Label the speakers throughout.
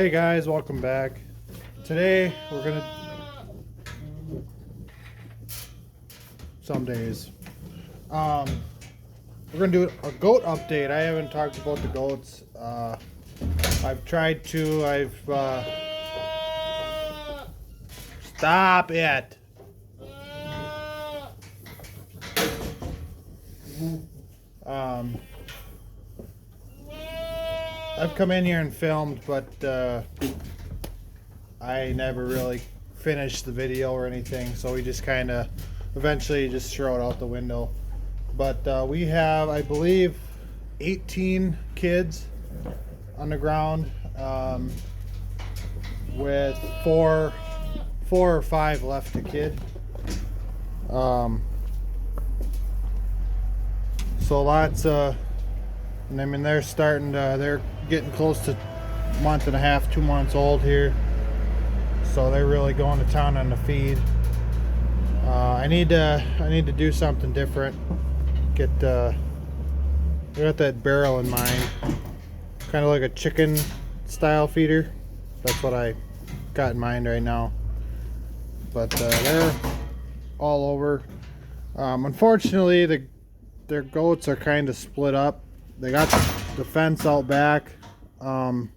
Speaker 1: Hey guys, welcome back. Today we're gonna some days. We're gonna do a goat update. I haven't talked about the goats. I've tried to. Stop it. I've come in here and filmed, but I never really finished the video or anything, so we just kind of eventually just throw it out the window. But we have, I believe, 18 kids on the ground, with four or five left to kid. So lots of, and I mean they're getting close to a month and a half, 2 months old here. So they're really going to town on the feed. I need to do something different. I got that barrel in mind, kind of like a chicken style feeder. That's what I got in mind right now. But they're all over. Unfortunately, their goats are kind of split up. They got the fence out back. Well,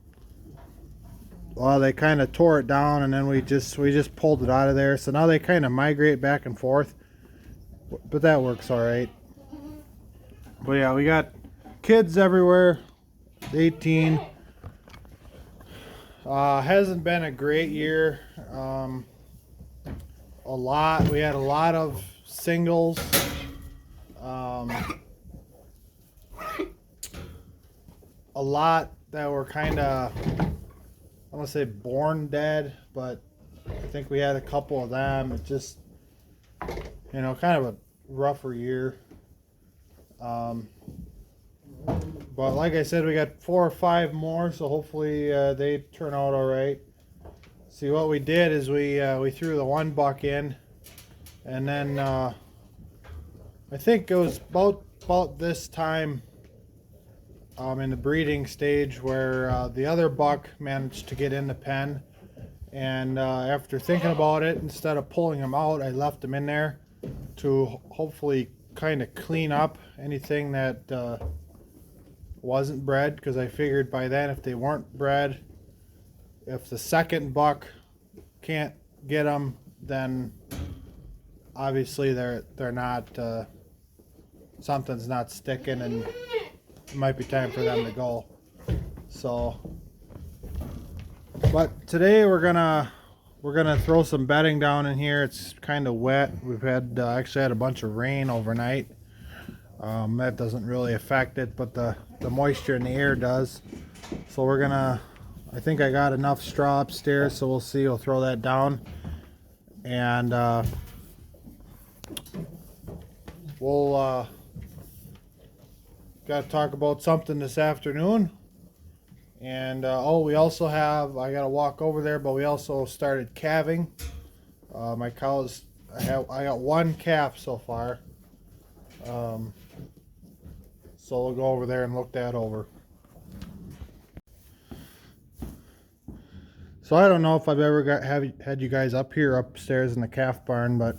Speaker 1: they kind of tore it down, and then we just pulled it out of there. So now they kind of migrate back and forth, but that works all right. But yeah, we got kids everywhere. 18. Hasn't been a great year. We had a lot of singles. A lot that were kind of, I want to say born dead, but I think we had a couple of them. It just, kind of a rougher year. But like I said, we got 4 or 5 more, so hopefully they turn out all right. See, what we did is we threw the one buck in, and then I think it was about this time in the breeding stage where the other buck managed to get in the pen, and after thinking about it, instead of pulling him out, I left him in there to hopefully kind of clean up anything that wasn't bred, because I figured by then, if they weren't bred, if the second buck can't get them, then obviously they're not something's not sticking, and it might be time for them to go. So, but today we're gonna throw some bedding down in here. It's kind of wet. We've had actually had a bunch of rain overnight. That doesn't really affect it, but the moisture in the air does. So we're gonna, I think I got enough straw upstairs, so we'll see. We'll throw that down, and we'll got to talk about something this afternoon. And we also have, I got to walk over there, but we also started calving. My cows, I got 1 calf so far. So we'll go over there and look that over. So I don't know if I've ever had you guys up here upstairs in the calf barn, but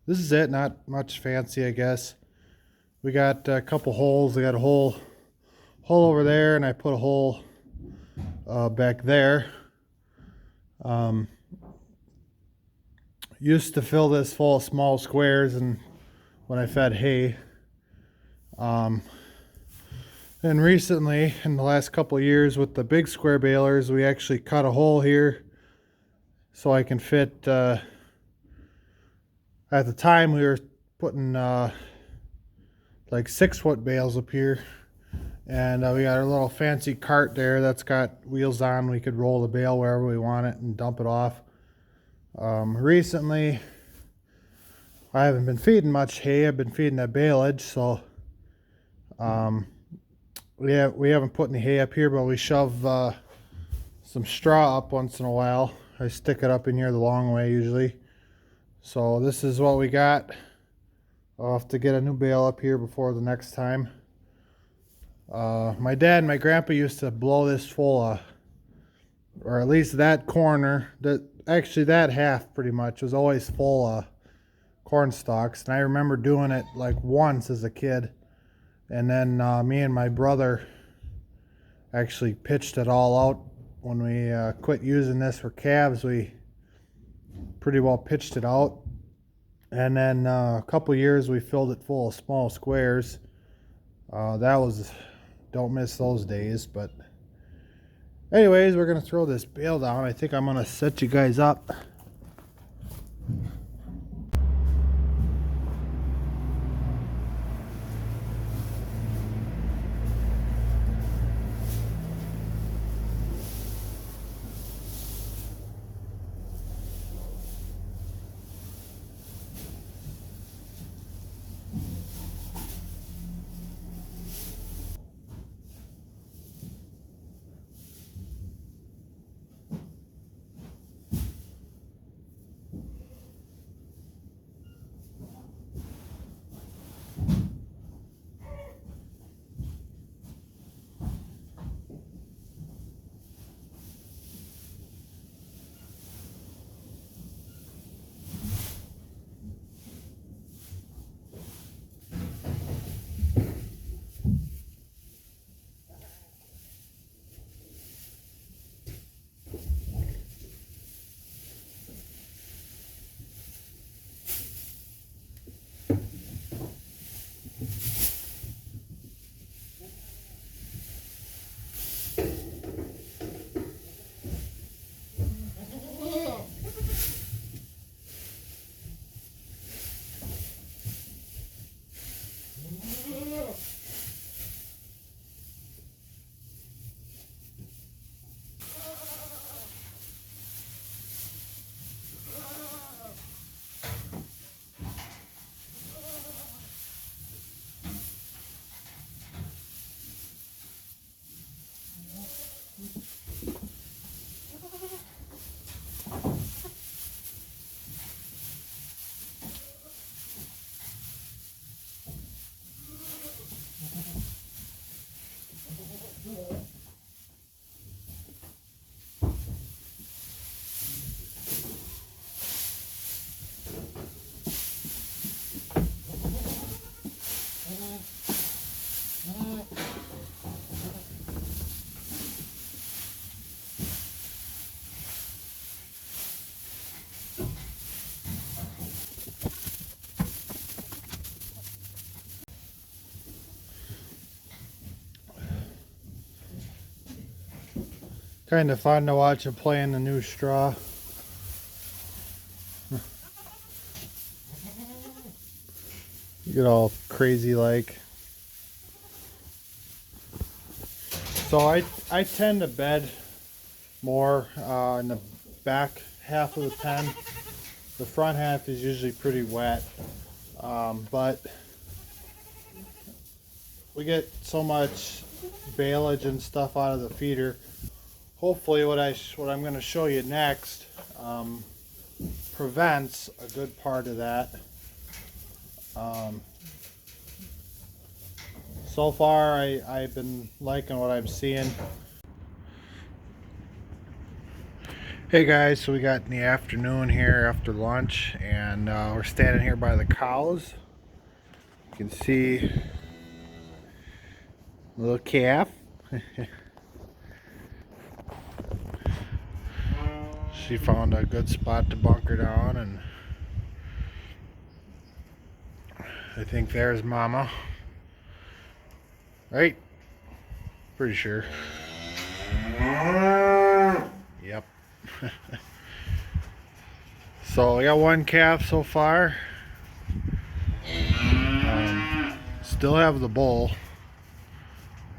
Speaker 1: this is it. Not much fancy, I guess. We got a couple holes. We got a hole over there, and I put a hole back there. Used to fill this full of small squares, and when I fed hay. And recently, in the last couple of years, with the big square balers, we actually cut a hole here so I can fit. At the time, we were putting like 6-foot bales up here, and we got our little fancy cart there that's got wheels on. We could roll the bale wherever we want it and dump it off. Recently, I haven't been feeding much hay. I've been feeding that baleage, so we haven't put any hay up here, but we shove some straw up once in a while. I stick it up in here the long way usually. So this is what we got. I'll have to get a new bale up here before the next time. My dad and my grandpa used to blow this full of, or at least that corner, that half pretty much was always full of corn stalks. And I remember doing it like once as a kid. And then me and my brother actually pitched it all out. When we quit using this for calves, we pretty well pitched it out. And then a couple years we filled it full of small squares. That was, don't miss those days. But anyways, we're gonna throw this bale down. I think I'm gonna set you guys up. Kind of fun to watch him play in the new straw. You get all crazy like. So I tend to bed more in the back half of the pen. The front half is usually pretty wet, but we get so much baleage and stuff out of the feeder. Hopefully what I'm going to show you next prevents a good part of that. So far I've been liking what I'm seeing. Hey guys, so we got in the afternoon here after lunch, and we're standing here by the cows. You can see a little calf. She found a good spot to bunker down, and I think there's Mama. Right? Pretty sure. Yep. So I got one calf so far. Still have the bull.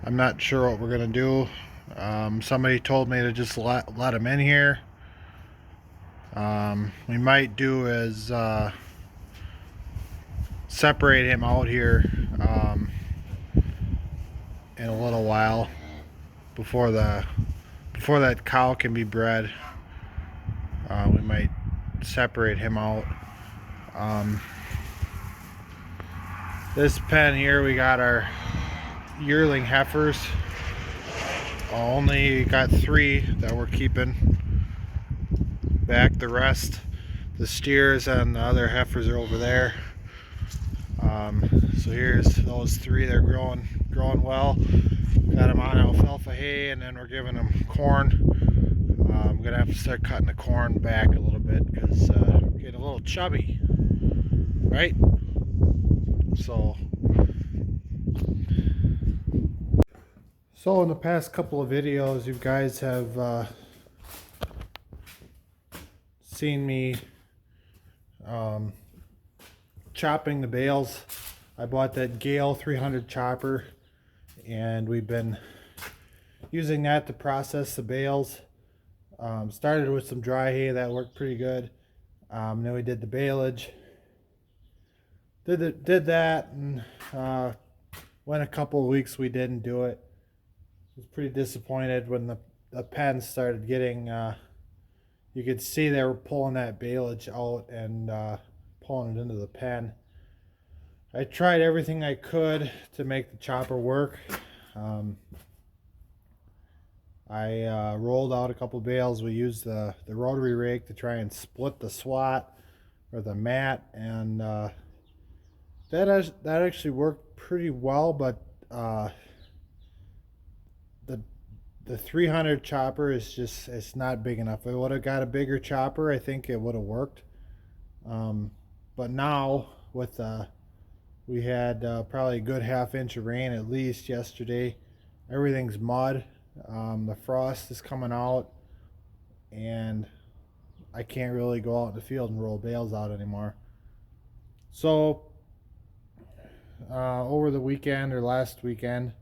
Speaker 1: I'm not sure what we're gonna do. Somebody told me to just let him in here. We might do is separate him out here in a little while before that cow can be bred. We might separate him out. This pen here, we got our yearling heifers. Only got 3 that we're keeping back. The rest, the steers and the other heifers, are over there. So here's those 3. They're growing well. Got them on alfalfa hay, and then we're giving them corn. I'm gonna have to start cutting the corn back a little bit because we're getting a little chubby, right? So in the past couple of videos, you guys have seen me chopping the bales. I bought that Gale 300 chopper, and we've been using that to process the bales. Started with some dry hay that worked pretty good. Then we did the balage. Did that, and went a couple of weeks we didn't do it. I was pretty disappointed when the pens started getting. You could see they were pulling that balage out and pulling it into the pen. I tried everything I could to make the chopper work. I rolled out a couple bales. We used the rotary rake to try and split the swat or the mat, and that actually worked pretty well. But the 300 chopper is just, it's not big enough. If I would have got a bigger chopper, I think it would have worked. But now with we had probably a good ½ inch of rain at least yesterday. Everything's mud. The frost is coming out, and I can't really go out in the field and roll bales out anymore. So over the weekend, or last weekend,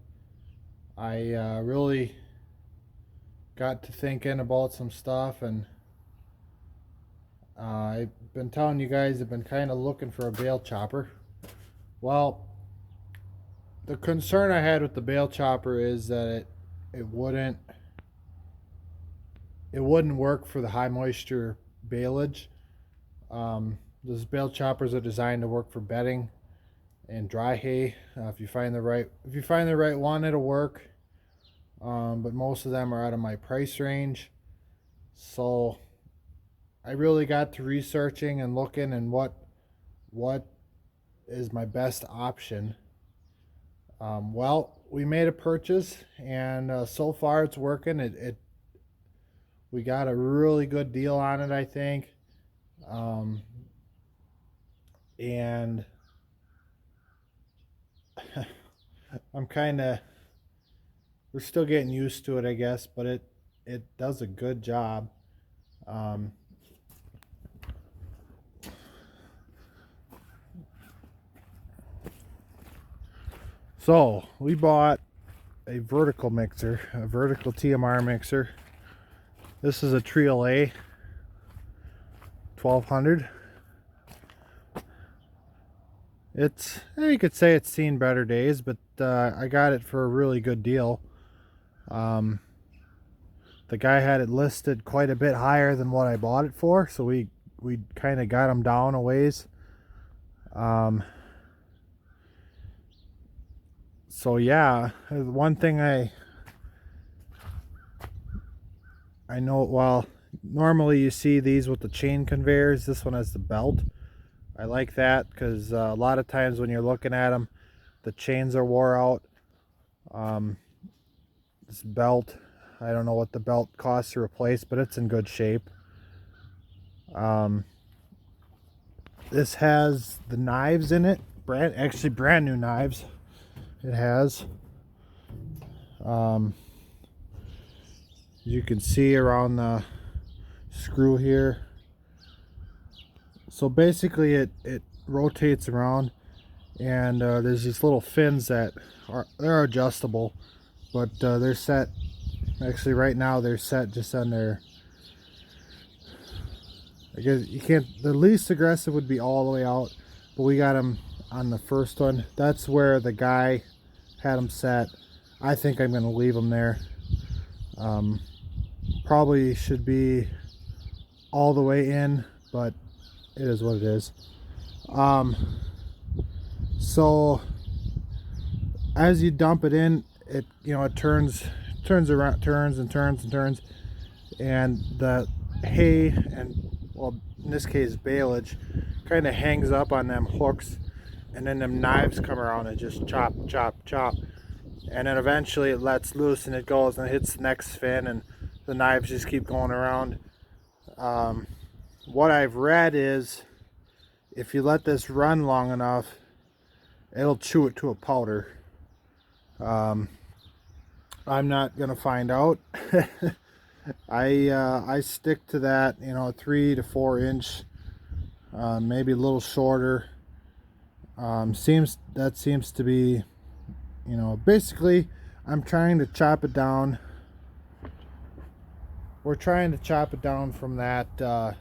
Speaker 1: I really got to thinking about some stuff, and I've been telling you guys I've been kind of looking for a bale chopper. Well, the concern I had with the bale chopper is that it wouldn't work for the high moisture baleage. Those bale choppers are designed to work for bedding and dry hay. If you find the right one, it'll work. But most of them are out of my price range. So I really got to researching and looking and what is my best option. Well, we made a purchase, and so far it's working. We got a really good deal on it, I think. And we're still getting used to it, I guess, but it does a good job. So we bought a vertical mixer, a vertical TMR mixer. This is a Trio A 1200. You could say it's seen better days, but I got it for a really good deal. The guy had it listed quite a bit higher than what I bought it for, so we kind of got him down a ways. So yeah, one thing I know, well, normally you see these with the chain conveyors. This one has the belt. I like that because a lot of times when you're looking at them, the chains are wore out. This belt, I don't know what the belt costs to replace, but it's in good shape. This has the knives in it, actually brand new knives. It has. You can see around the screw here. So basically it rotates around, and there's these little fins that they're adjustable, but they're set, actually right now they're set just on their, I guess you can't, the least aggressive would be all the way out, but we got them on the first one. That's where the guy had them set. I think I'm going to leave them there. Probably should be all the way in, but it is what it is. So as you dump it in, it it turns around, turns and turns and turns, and the hay, and well, in this case baleage, kind of hangs up on them hooks, and then them knives come around and just chop chop chop, and then eventually it lets loose and it goes and it hits the next fin, and the knives just keep going around. What I've read is if you let this run long enough, it'll chew it to a powder. I'm not gonna find out. I stick to that, 3 to 4 inch, maybe a little shorter. Seems to be, basically I'm trying to chop it down. We're trying to chop it down from that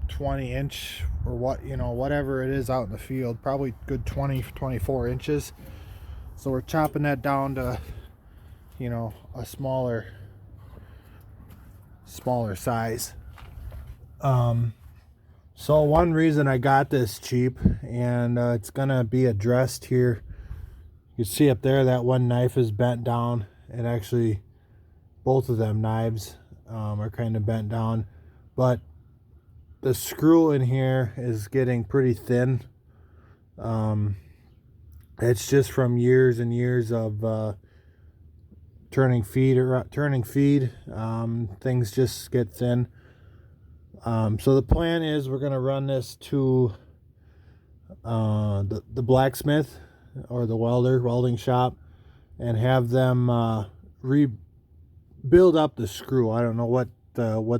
Speaker 1: 20 inch or whatever it is out in the field, probably good 24 inches. So we're chopping that down to a smaller size. So one reason I got this cheap, and it's gonna be addressed here, you see up there that one knife is bent down, and actually both of them knives are kind of bent down, but the screw in here is getting pretty thin. It's just from years and years of turning feed. Things just get thin. So the plan is we're gonna run this to the blacksmith or the welding shop, and have them rebuild up the screw. I don't know what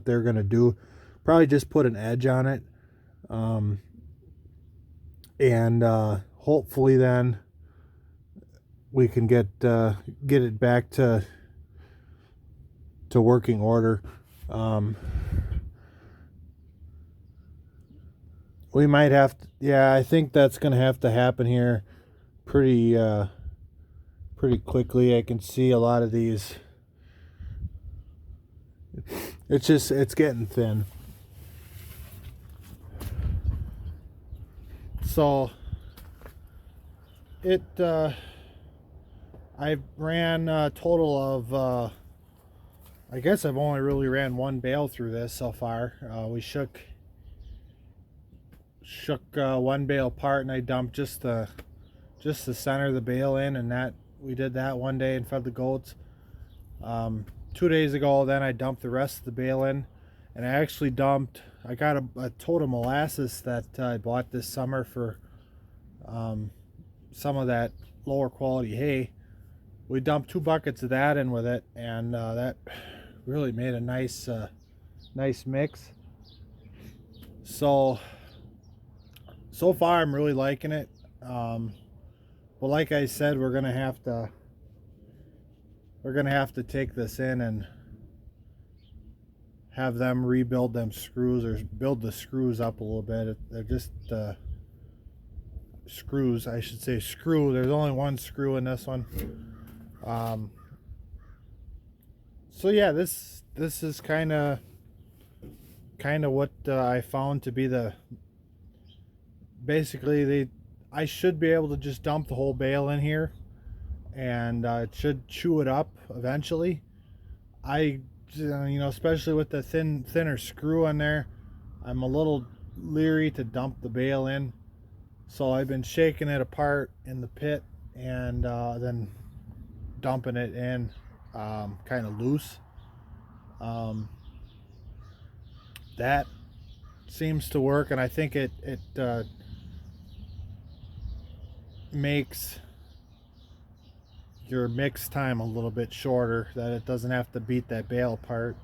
Speaker 1: they're gonna do. Probably just put an edge on it, and hopefully then we can get it back to working order. We might have to, yeah, I think that's gonna have to happen here pretty quickly. I can see a lot of these. It's getting thin. So I ran a total of I guess I've only really ran one bale through this so far. We shook one bale apart, and I dumped just the center of the bale in, and that we did that one day and fed the goats. 2 days ago then I dumped the rest of the bale in, and I actually I got a total molasses that I bought this summer for some of that lower quality hay. We dumped 2 buckets of that in with it, and that really made a nice mix. So far I'm really liking it. But like I said, we're gonna have to take this in and have them rebuild them screws, or build the screws up a little bit. They're just screws, I should say screw. There's only one screw in this one. So yeah, this is kind of what I found to be basically I should be able to just dump the whole bale in here, and it should chew it up eventually. Especially with the thinner screw on there, I'm a little leery to dump the bale in. So I've been shaking it apart in the pit, and then dumping it in kind of loose. That seems to work, and I think it makes your mix time a little bit shorter, that it doesn't have to beat that bale apart.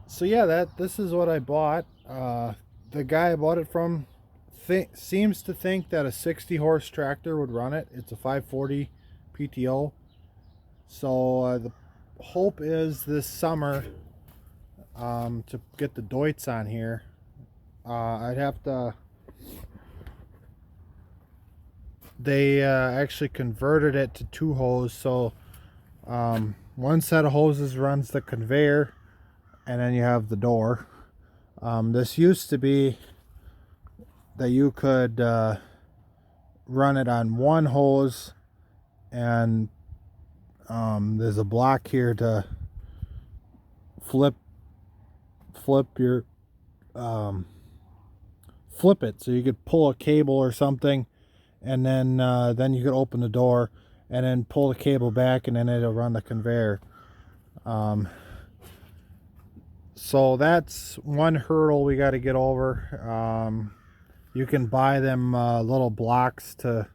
Speaker 1: So yeah, this is what I bought. The guy I bought it from seems to think that a 60 horse tractor would run it. It's a 540 PTO. So the hope is this summer to get the Deutz on here. I'd have to. They actually converted it to 2 hose, so one set of hoses runs the conveyor, and then you have the door. This used to be that you could run it on one hose, and there's a block here to flip your flip it, so you could pull a cable or something, and then you could open the door and then pull the cable back, and then it'll run the conveyor. So that's one hurdle we got to get over. You can buy them little blocks to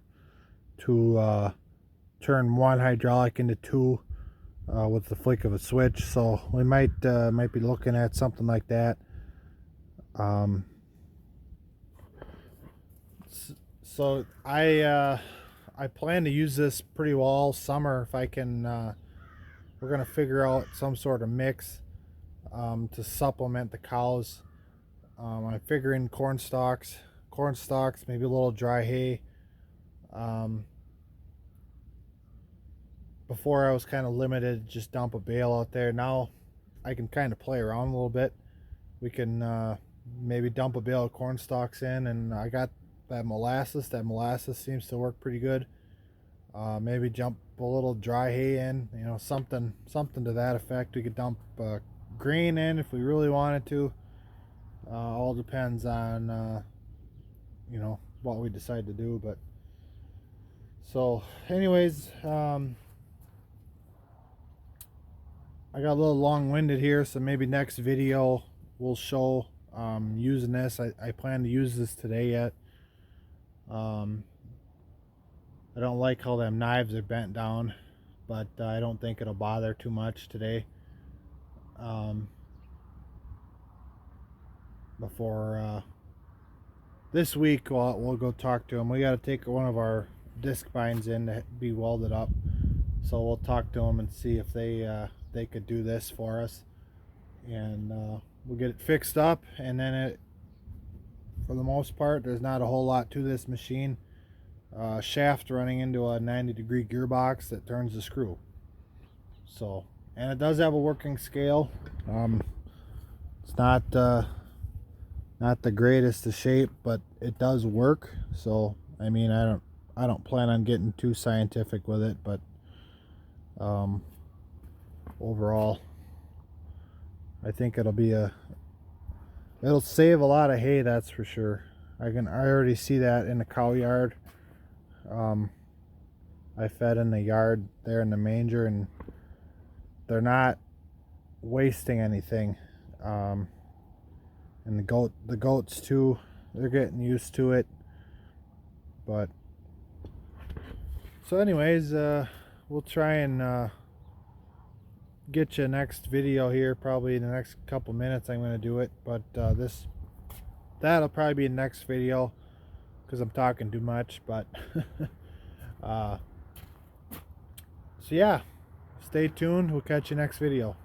Speaker 1: turn one hydraulic into two with the flick of a switch. So we might be looking at something like that. So I plan to use this pretty well all summer if I can. We're gonna figure out some sort of mix to supplement the cows. I'm figuring corn stalks, maybe a little dry hay. Before I was kind of limited, just dump a bale out there. Now I can kind of play around a little bit. We can maybe dump a bale of corn stalks in, and I got that molasses. That molasses seems to work pretty good. Maybe jump a little dry hay in, you know, something to that effect. We could dump grain in if we really wanted to. All depends on you know, what we decide to do. But so anyways, I got a little long-winded here, so maybe next video we'll show using this. I plan to use this today yet. I don't like how them knives are bent down, but I don't think it'll bother too much today. Before this week, we'll go talk to him. We got to take one of our disc binds in to be welded up, so we'll talk to them and see if they could do this for us, and we'll get it fixed up. And then for the most part, there's not a whole lot to this machine. Shaft running into a 90-degree gearbox that turns the screw. So, and it does have a working scale. It's not the greatest of shape, but it does work. So I mean, I don't plan on getting too scientific with it, but overall I think it'll save a lot of hay, that's for sure. I already see that in the cow yard. I fed in the yard there in the manger, and they're not wasting anything. And the goats too, they're getting used to it. But so anyways, we'll try and get you next video here, probably in the next couple minutes. I'm going to do it, but that'll probably be the next video because I'm talking too much. But so yeah, stay tuned. We'll catch you next video.